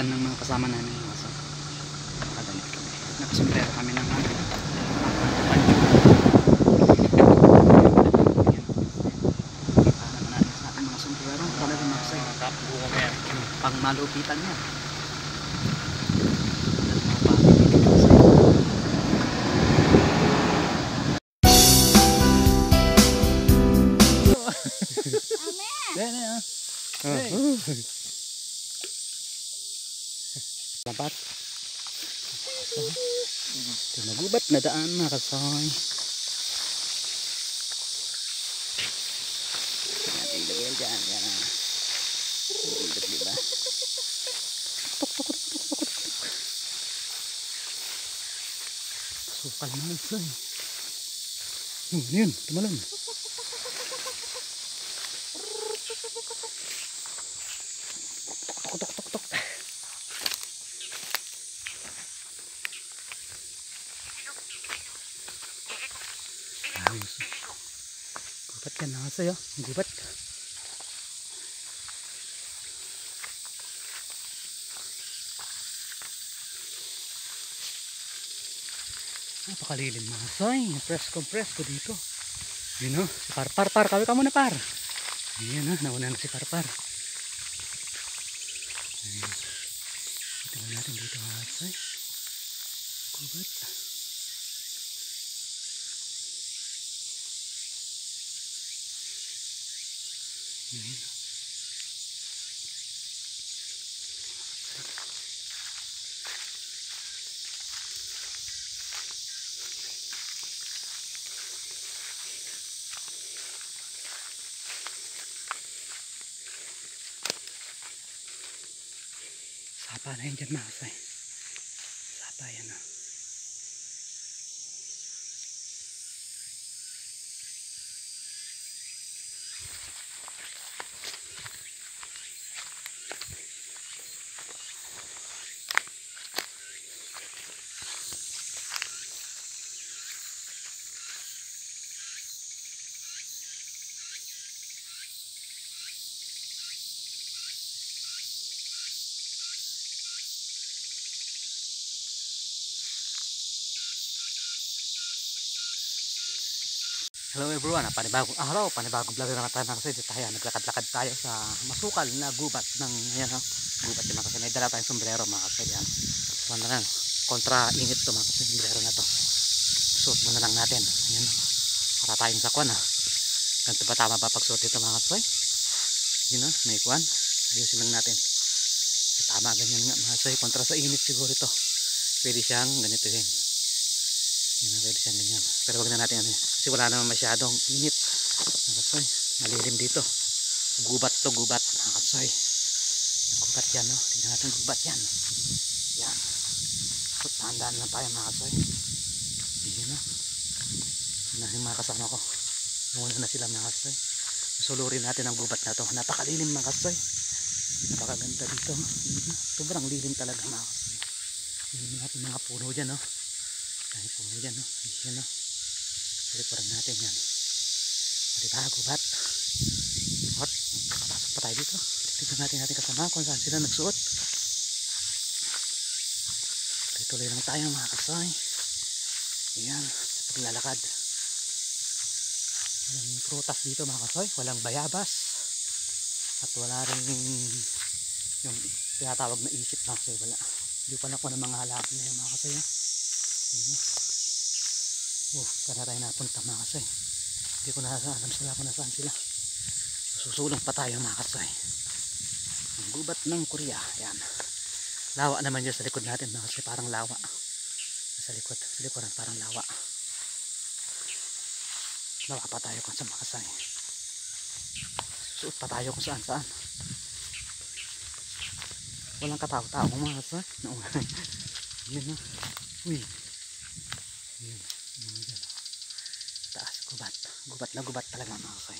Nakasuotan ng mga kasama namin yung aso. Nakadamit kami. Nakasumbrero kami ng ano. Pancho. Kita naman natin sa ating mga sombrero. Talagang maksay. Pang malupitan niya. Lapat. Nagubat na daan mga kasoy. Yan, ilagay dyan. Yan. Ilagay, diba? Tuk, tuk, tuk, tuk, tuk, tuk. Sukal na kasoy. Yun, tumalon. Tuk, tuk, tuk, tuk. Gubat yan na kasoy. Gubat. Napakalilim mga soy. Presko dito. Yun o, si Parpar. Kawin ka muna par. Ayan o, nauna na si Parpar. Tingnan natin dito mga soy. Gubat. Ayan. Sapa na yun dyan mga soy. Sapa yan o. Hello everyone, panibagong araw, panibagong vlog naman tayo kasi dito tayo, naglakad-lakad tayo sa masukal na gubat ng, ayan ha, gubat yung mga kasi may dala tayong sombrero mga kasi yan, so na lang, kontra init to mga kasi sombrero na to, suot muna lang natin, ayan para tayong sa kwan ha, ganito ba tama ba pagsuot dito mga kasi, yun ha, may kwan, ayusin lang natin, tama ganyan nga mga kasi, kontra sa init siguro ito, pwede siyang ganito yun. Pwede siyang ganyan. Pero wag na natin ano, kasi wala naman masyadong init. Nakatsoy, malilim dito. Gubat to, gubat. Nakatsoy. Gubat yan, no? Tingnan natin gubat yan. Yan. So, tandaan lang tayo mga katsoy. Yan, no? Yan yung mga kasama ko. Muna na sila mga katsoy. Sulurin natin ang gubat na to. Napakalilim mga katsoy. Napakaganda dito. Sobrang lilim talaga mga katsoy. Yan natin mga puno dyan, no? Dahil po yan, no? Yan, no? Paliparan natin yan. O diba, gubat? At kakapasok pa tayo dito. Tignan natin kasama kung saan sila nagsuot. Tuloy lang tayo mga kasay. Yan, sa paglalakad. Walang prutas dito mga kasay. Walang bayabas. At wala rin yung tinatawag na isip na kasay. Wala. Hindi pa na ko ng mga halaman na yung mga kasay. Saan na tayo napunta mga kasay, hindi ko na alam sila kung nasaan sila. Susulong pa tayo mga kasay. Ang gubat ng Korea, yan. Lawa naman dyan sa likod natin mga kasay, parang lawa sa likuran parang lawa pa tayo kung saan mga kasay. Susuot pa tayo kung saan walang katao-tao mga kasay. Yun na, uy yun, yun. Taas, gubat na gubat talaga mga kasay.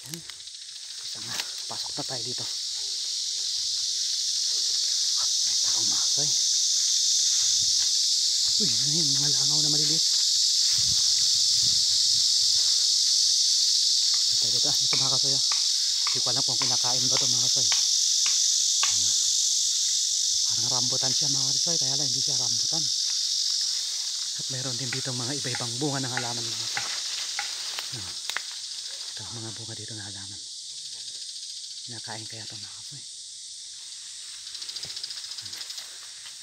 Yan, isa nga, pasok na tayo dito. May tao mga kasay. Uy, ano yun, mga langaw na maliliit. Dito mga kasay, hindi ko alam kung kinakain ba ito mga kasay. rambutan siya mga kasoy, kaya lang hindi siya rambutan. At meron din dito mga iba-ibang bunga ng halaman mga kasoy. Ito mga bunga dito ng halaman. Nakain kaya ito mga kasoy.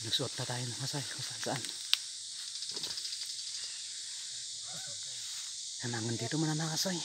Nagsuot na tayo ng kasoy kung saan saan. Hanangan dito muna mga kasoy.